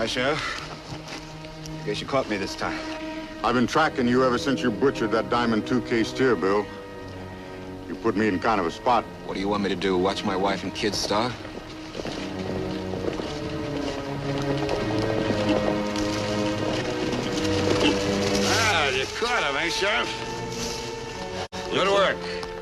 Hi, Sheriff. Guess you caught me this time. I've been tracking you ever since you butchered that Diamond 2 case here, Bill. You put me in kind of a spot. What do you want me to do? Watch my wife and kids starve? Ah, you caught him, eh, Sheriff? Good work.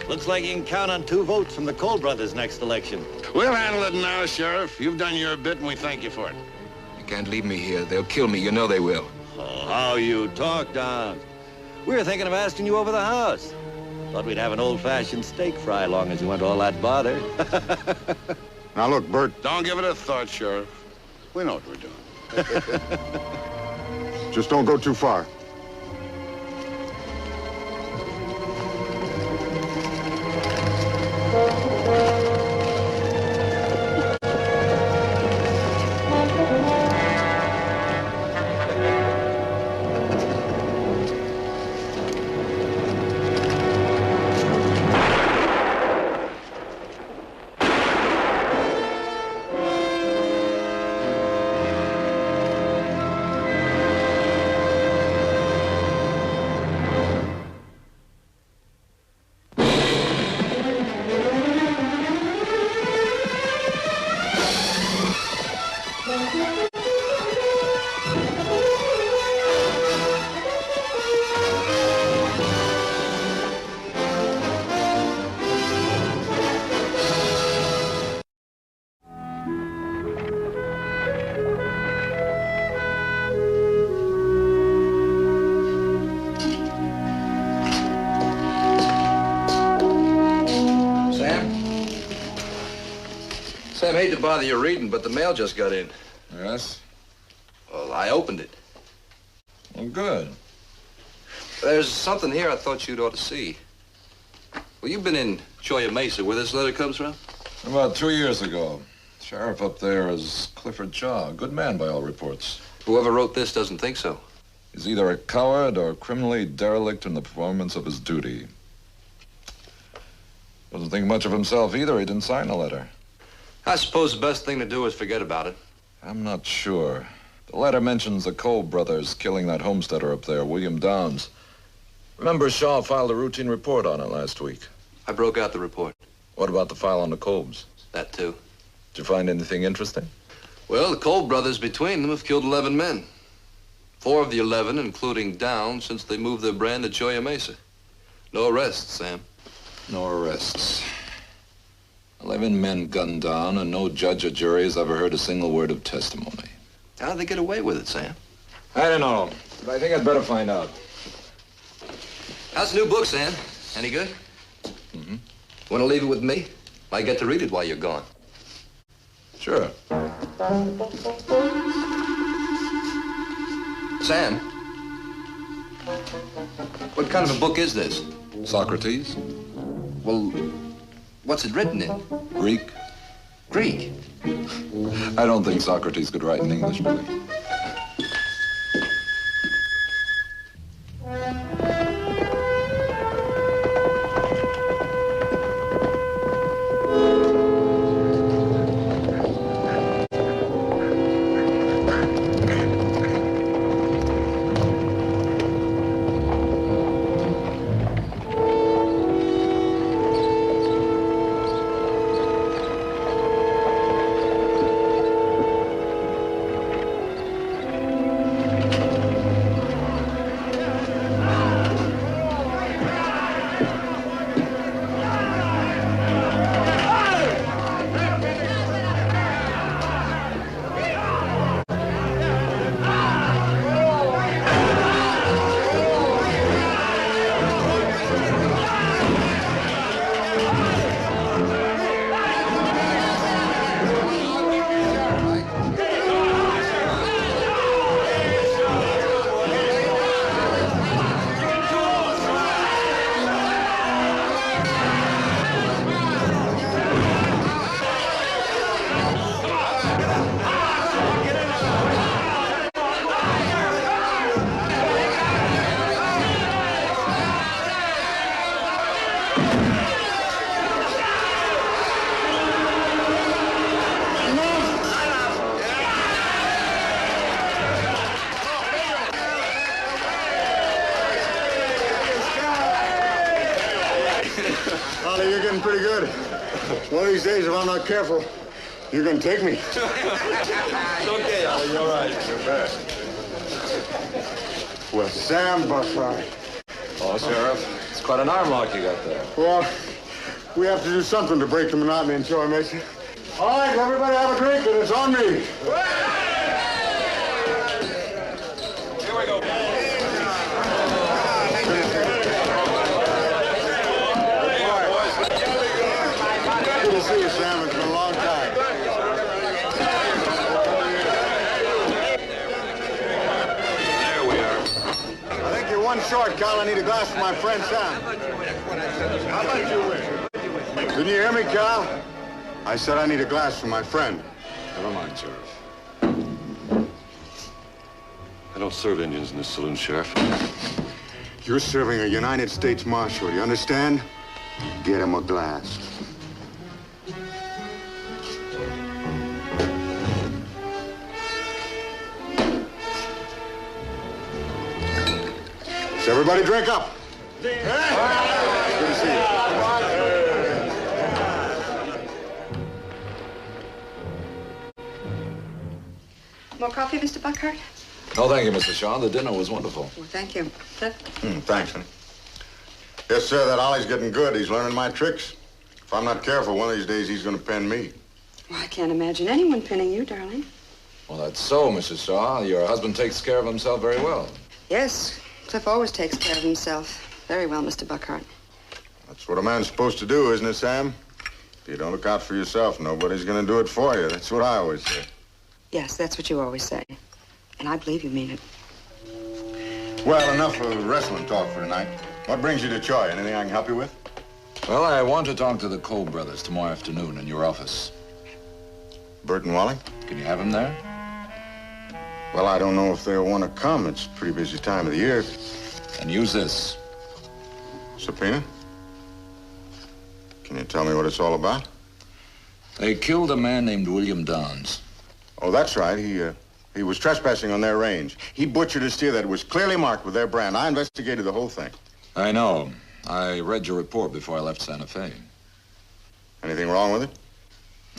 Looks like you can count on 2 votes from the Kolb brothers next election. We'll handle it now, Sheriff. You've done your bit, and we thank you for it. You can't leave me here. They'll kill me. You know they will. Oh, how you talk, Don. We were thinking of asking you over the house. Thought we'd have an old-fashioned steak fry long as you went all that bother. Now, look, Bert. Don't give it a thought, Sheriff. We know what we're doing. Just don't go too far. Sam, hate to bother you reading, but the mail just got in. Yes? Well, I opened it. Well, good. There's something here I thought you'd ought to see. Well, you've been in Cholla Mesa where this letter comes from? About 2 years ago. Sheriff up there is Clifford Shaw. A good man by all reports. Whoever wrote this doesn't think so. He's either a coward or criminally derelict in the performance of his duty. Doesn't think much of himself either. He didn't sign the letter. I suppose the best thing to do is forget about it. I'm not sure. The letter mentions the Kolb brothers killing that homesteader up there, William Downs. Remember, Shaw filed a routine report on it last week. I broke out the report. What about the file on the Kolbs? That too. Did you find anything interesting? Well, the Kolb brothers between them have killed 11 men. 4 of the 11, including Downs, since they moved their brand to Cholla Mesa. No arrests, Sam. No arrests. 11 men gunned down, and no judge or jury has ever heard a single word of testimony. How'd they get away with it, Sam? I don't know, but I think I'd better find out. How's the new book, Sam? Any good? Mm-hmm. Want to leave it with me? I get to read it while you're gone. Sure. Sam, what kind of a book is this? Socrates? Well, what's it written in? Greek? Greek? I don't think Socrates could write in English, Billy. pretty good. One of these days, if I'm not careful, you're gonna take me. It's okay, Ollie. You're all right. You bet. Well, Sam Buckeye. Oh, Sheriff, it's quite an arm lock you got there. Well, we have to do something to break the monotony in Joy Mesa. All right, everybody have a drink, and it's on me. Here we go. Good to see you, Sam. It's been a long time. There we are. I think you're one short, Cal. I need a glass for my friend Sam. How about you, Rick? Didn't you hear me, Cal? I said I need a glass for my friend. Never mind, Sheriff. I don't serve Indians in this saloon, Sheriff. You're serving a United States Marshal, you understand? Get him a glass. So everybody drink up. Good to see you. More coffee, Mr. Buckhart? No, thank you, Mr. Shaw. The dinner was wonderful. Well, thank you. Cliff? Thanks, honey. Yes, sir, that Ollie's getting good. He's learning my tricks. If I'm not careful, one of these days he's going to pen me. Well, I can't imagine anyone pinning you, darling. Well, that's so, Mrs. Shaw. Your husband takes care of himself very well. Yes, Cliff always takes care of himself. Very well, Mr. Buckhart. That's what a man's supposed to do, isn't it, Sam? If you don't look out for yourself, nobody's going to do it for you. That's what I always say. Yes, that's what you always say. And I believe you mean it. Well, enough of wrestling talk for tonight. What brings you to Troy? Anything I can help you with? Well, I want to talk to the Kolb brothers tomorrow afternoon in your office. Bert and Wally? Can you have them there? Well, I don't know if they'll want to come. It's a pretty busy time of the year. And use this. Subpoena? Can you tell me what it's all about? They killed a man named William Downs. Oh, that's right. He was trespassing on their range. He butchered a steer that was clearly marked with their brand. I investigated the whole thing. I know. I read your report before I left Santa Fe. Anything wrong with it?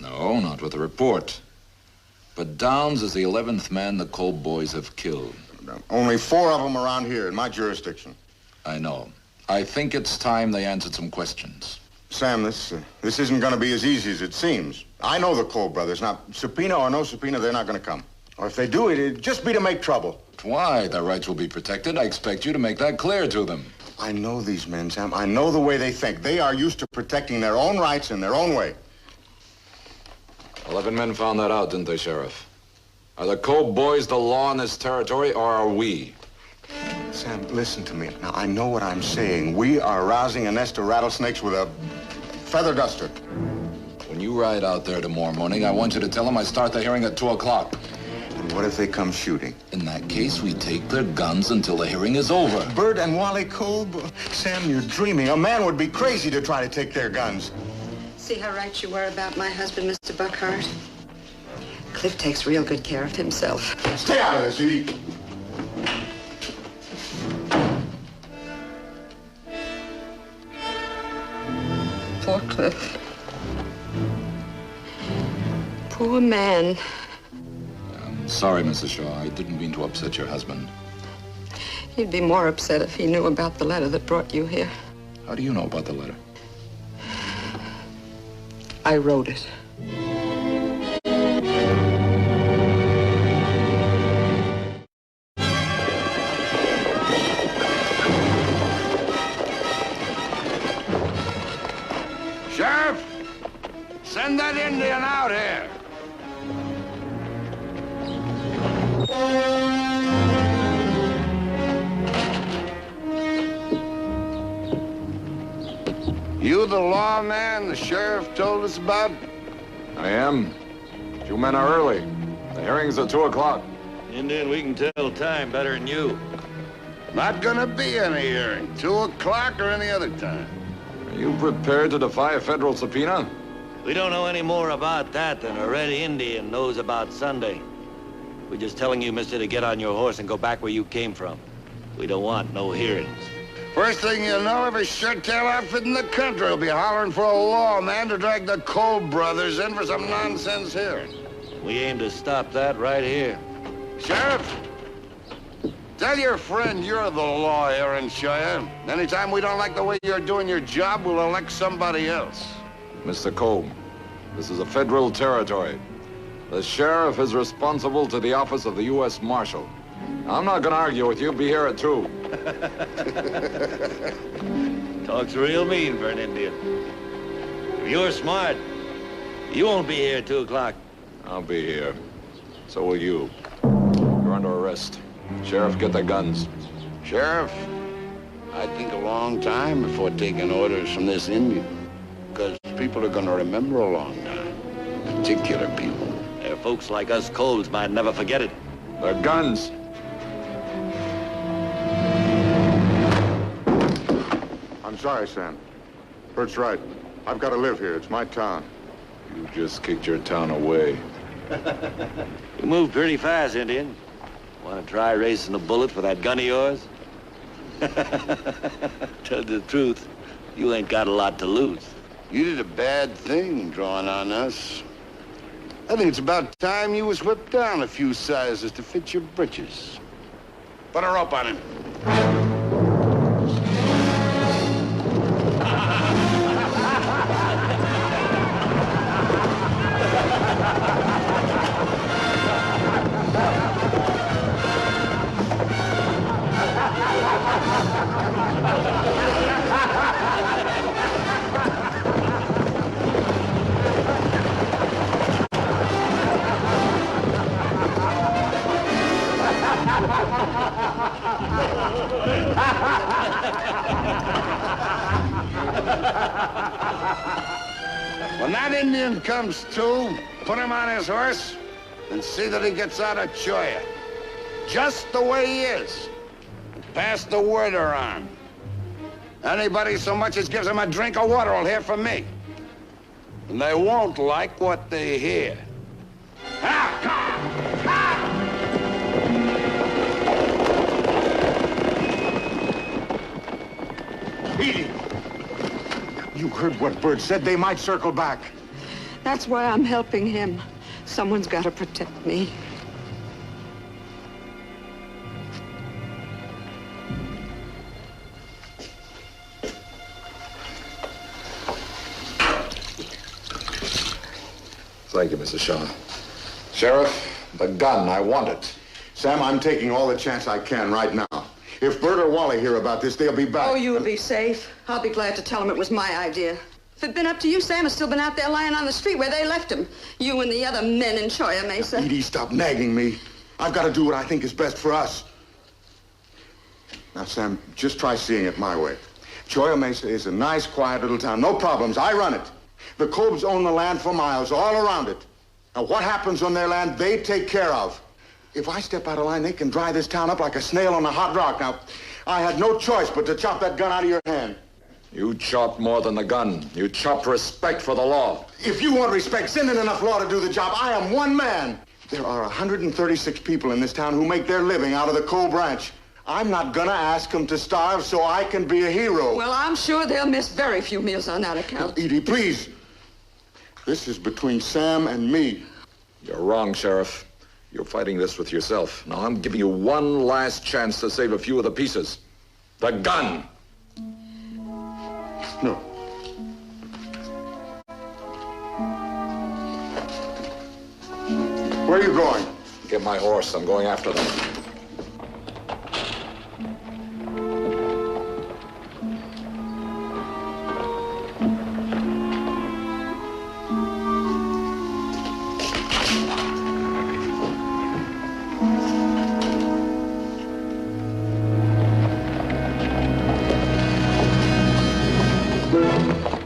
No, not with the report. But Downs is the 11th man the Kolb boys have killed. Only 4 of them around here in my jurisdiction. I know. I think it's time they answered some questions. Sam, this isn't going to be as easy as it seems. I know the Kolb brothers. Now, subpoena or no subpoena, they're not going to come. Or if they do, it'd just be to make trouble. Why? Their rights will be protected. I expect you to make that clear to them. I know these men, Sam. I know the way they think. They are used to protecting their own rights in their own way. 11 men found that out, didn't they, Sheriff? Are the Kolb boys the law in this territory, or are we? Sam, listen to me. Now, I know what I'm saying. We are rousing a nest of rattlesnakes with a feather duster. When you ride out there tomorrow morning, I want you to tell them I start the hearing at 2 o'clock. And what if they come shooting? In that case, we take their guns until the hearing is over. Bert and Wally Kolb? Sam, you're dreaming. A man would be crazy to try to take their guns. See how right you were about my husband, Mr. Buckhart? Cliff takes real good care of himself. Stay out of this, Edie. Poor Cliff. Poor man. I'm sorry, Mrs. Shaw. I didn't mean to upset your husband. He'd be more upset if he knew about the letter that brought you here. How do you know about the letter? I wrote it. Sheriff, send that Indian out here. You the lawman the sheriff told us about? I am. 2 men are early. The hearing's at 2 o'clock. Indian, we can tell time better than you. Not gonna be any hearing. 2 o'clock or any other time. Are you prepared to defy a federal subpoena? We don't know any more about that than a red Indian knows about Sunday. We're just telling you, mister, to get on your horse and go back where you came from. We don't want no hearings. First thing you know, every shirt-tail outfit in the country will be hollering for a lawman to drag the Kolb brothers in for some nonsense here. We aim to stop that right here. Sheriff, tell your friend you're the law here in Cheyenne. Anytime we don't like the way you're doing your job, we'll elect somebody else. Mr. Kolb, this is a federal territory. The sheriff is responsible to the office of the U.S. Marshal. I'm not going to argue with you. Be here at 2. Talks real mean for an Indian. If you're smart, you won't be here at 2 o'clock. I'll be here. So will you. You're under arrest. Sheriff, get the guns. Sheriff, I'd think a long time before taking orders from this Indian. Because people are going to remember a long time. Particular people. There are folks like us Kolbs might never forget it. The guns. I'm sorry, Sam. Bert's right. I've got to live here. It's my town. You just kicked your town away. You move pretty fast, Indian. Want to try racing a bullet for that gun of yours? Tell you the truth, you ain't got a lot to lose. You did a bad thing drawing on us. I think it's about time you was whipped down a few sizes to fit your britches. Put a rope on him. When that Indian comes to, put him on his horse and see that he gets out of Choya. Just the way he is. Pass the word around. Anybody so much as gives him a drink of water will hear from me. And they won't like what they hear. Edie! You heard what Bert said. They might circle back. That's why I'm helping him. Someone's got to protect me. Thank you, Mrs. Shaw. Sheriff, the gun, I want it. Sam, I'm taking all the chance I can right now. If Bert or Wally hear about this, they'll be back. Oh, you'll be safe. I'll be glad to tell them it was my idea. If it'd been up to you, Sam has still been out there lying on the street where they left him. You and the other men in Choya Mesa. Edie, stop nagging me. I've got to do what I think is best for us. Now, Sam, just try seeing it my way. Choya Mesa is a nice, quiet little town. No problems. I run it. The Kolbs own the land for miles, all around it. Now, what happens on their land, they take care of. If I step out of line, they can dry this town up like a snail on a hot rock. Now, I had no choice but to chop that gun out of your hand. You chopped more than the gun. You chopped respect for the law. If you want respect, send in enough law to do the job. I am one man. There are 136 people in this town who make their living out of the Kolb ranch. I'm not gonna ask them to starve so I can be a hero. Well, I'm sure they'll miss very few meals on that account. Now, Edie, please. This is between Sam and me. You're wrong, Sheriff. You're fighting this with yourself. Now, I'm giving you one last chance to save a few of the pieces. The gun! No. Where are you going? Get my horse. I'm going after them.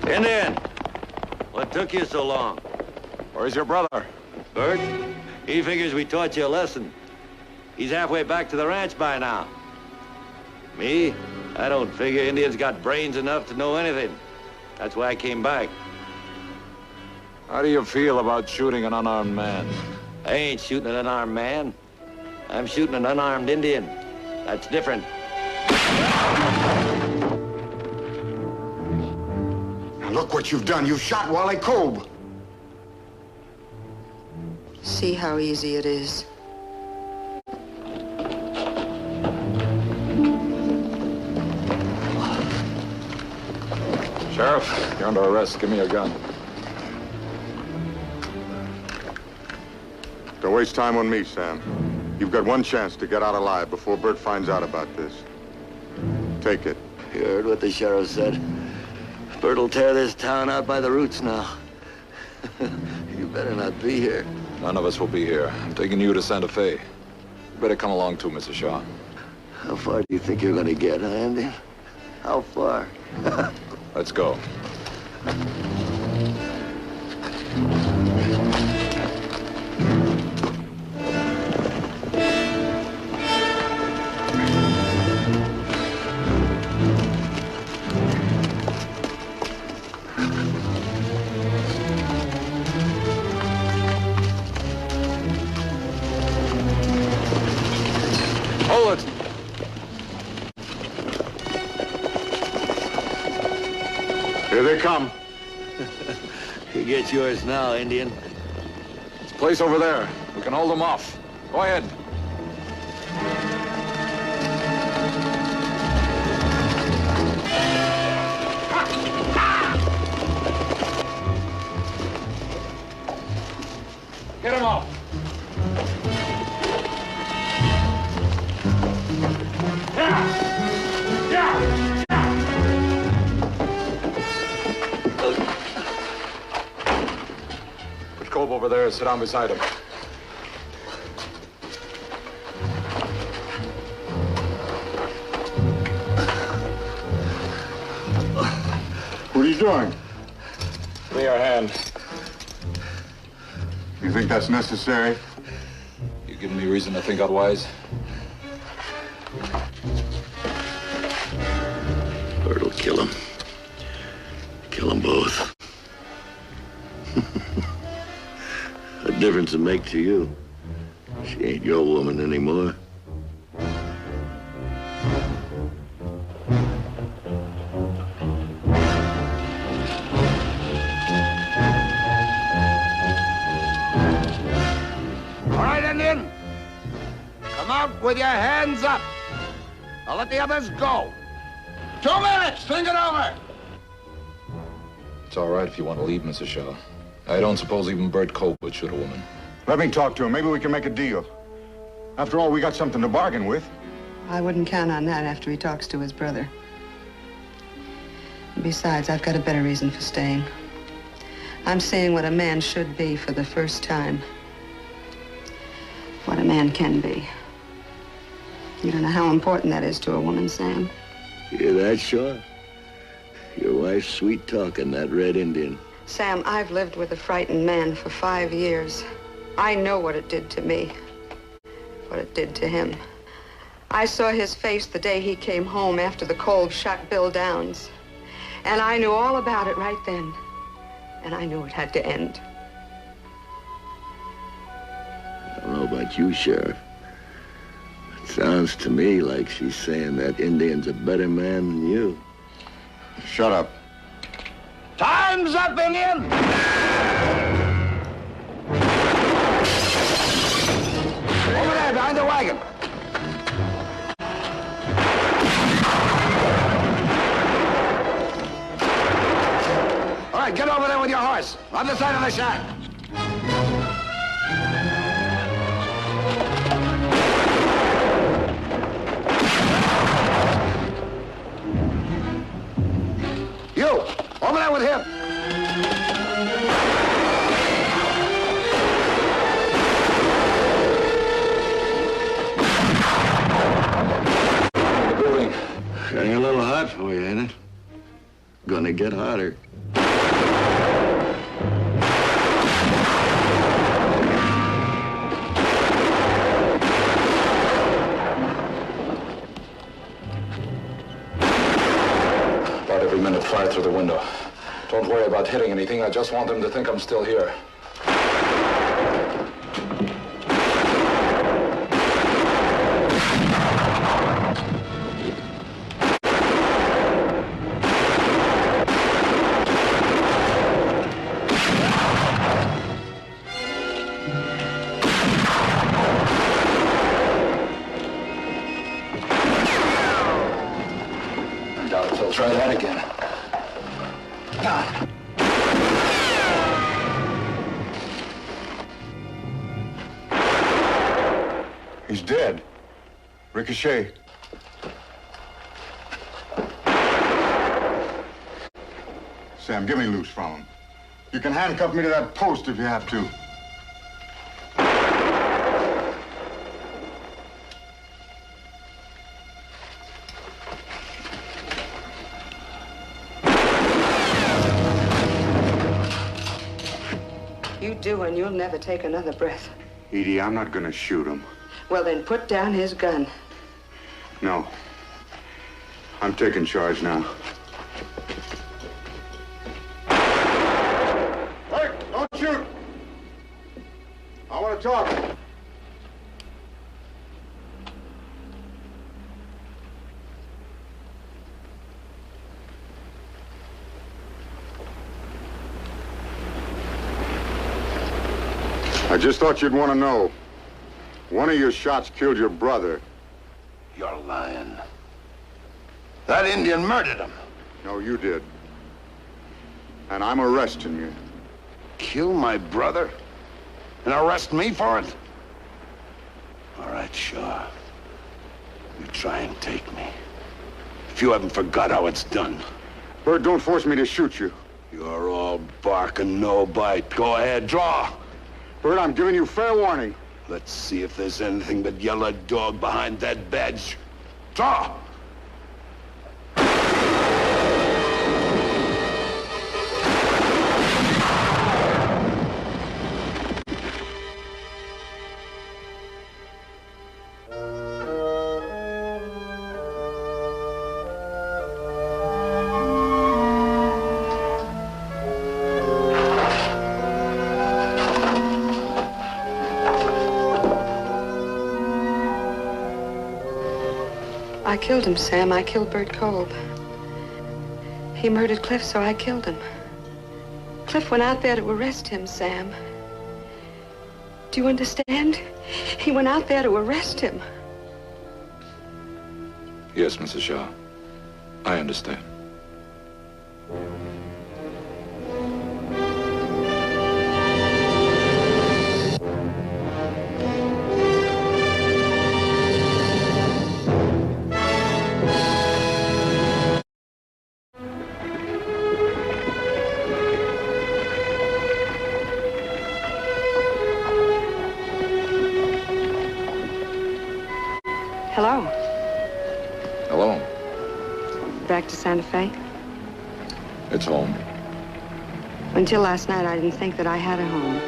Indian, what took you so long? Where's your brother? Bert? He figures we taught you a lesson. He's halfway back to the ranch by now. Me? I don't figure Indians got brains enough to know anything. That's why I came back. How do you feel about shooting an unarmed man? I ain't shooting an unarmed man. I'm shooting an unarmed Indian. That's different. Look what you've done. You've shot Wally Kolb. See how easy it is. Sheriff, you're under arrest. Give me your gun. Don't waste time on me, Sam. You've got one chance to get out alive before Bert finds out about this. Take it. You heard what the sheriff said. Bert will tear this town out by the roots now. You better not be here. None of us will be here. I'm taking you to Santa Fe. You better come along too, Mr. Shaw. How far do you think you're gonna get, huh, Andy? How far? Let's go. Hold it! Here they come. You get yours now, Indian. It's a place over there. We can hold them off. Go ahead. Get him off. Put Kolb over there and sit down beside him. What are you doing? Give me your hand. You think that's necessary? You giving me reason to think otherwise? Bert will kill him. Kill them both. What difference it make to you? She ain't your woman anymore. All right, Indian. Come out with your hands up. I'll let the others go. 2 minutes. Think it over. It's all right if you want to leave, Mr. Shaw. I don't suppose even Bert Kolb would shoot a woman. Let me talk to him. Maybe we can make a deal. After all, we got something to bargain with. I wouldn't count on that after he talks to his brother. Besides, I've got a better reason for staying. I'm seeing what a man should be for the first time. What a man can be. You don't know how important that is to a woman, Sam. You hear that, Shaw? Your wife's sweet talking, that red Indian. Sam, I've lived with a frightened man for 5 years. I know what it did to me, what it did to him. I saw his face the day he came home after the Kolb shot Bill Downs. And I knew all about it right then. And I knew it had to end. I don't know about you, Sheriff. It sounds to me like she's saying that Indian's a better man than you. Shut up. Time's up, Indian. Over there, behind the wagon. All right, get over there with your horse. On the side of the shack. You, over there with him. The building. Getting a little hot for you, ain't it? Gonna get hotter. About every minute, fire through the window. Don't worry about hitting anything. I just want them to think I'm still here. again. He's dead. Ricochet. Sam, get me loose from him. You can handcuff me to that post if you have to. You do, and you'll never take another breath. Edie, I'm not gonna shoot him. Well, then put down his gun. No. I'm taking charge now. Hey, don't shoot! I want to talk. I just thought you'd want to know. One of your shots killed your brother. You're lying. That Indian murdered him. No, you did. And I'm arresting you. Kill my brother? And arrest me for it? All right, sure. You try and take me. If you haven't forgot how it's done. Bird, don't force me to shoot you. You're all bark and no bite. Go ahead, draw. Bird, I'm giving you fair warning. Let's see if there's anything but yellow dog behind that badge. Draw! I killed him, Sam. I killed Bert Kolb. He murdered Cliff, so I killed him. Cliff went out there to arrest him, Sam. Do you understand? He went out there to arrest him. Yes, Mrs. Shaw. I understand. Hello. Hello. Back to Santa Fe? It's home. Until last night, I didn't think that I had a home.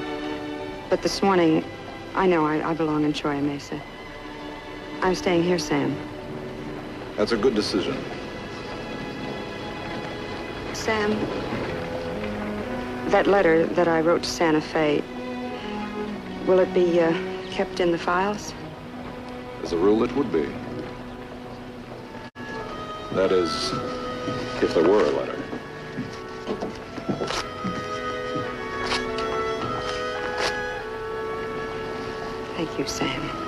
But this morning, I know I belong in Choya Mesa. I'm staying here, Sam. That's a good decision. Sam, that letter that I wrote to Santa Fe, will it be kept in the files? As a rule, it would be. That is, if there were a letter. Thank you, Sam.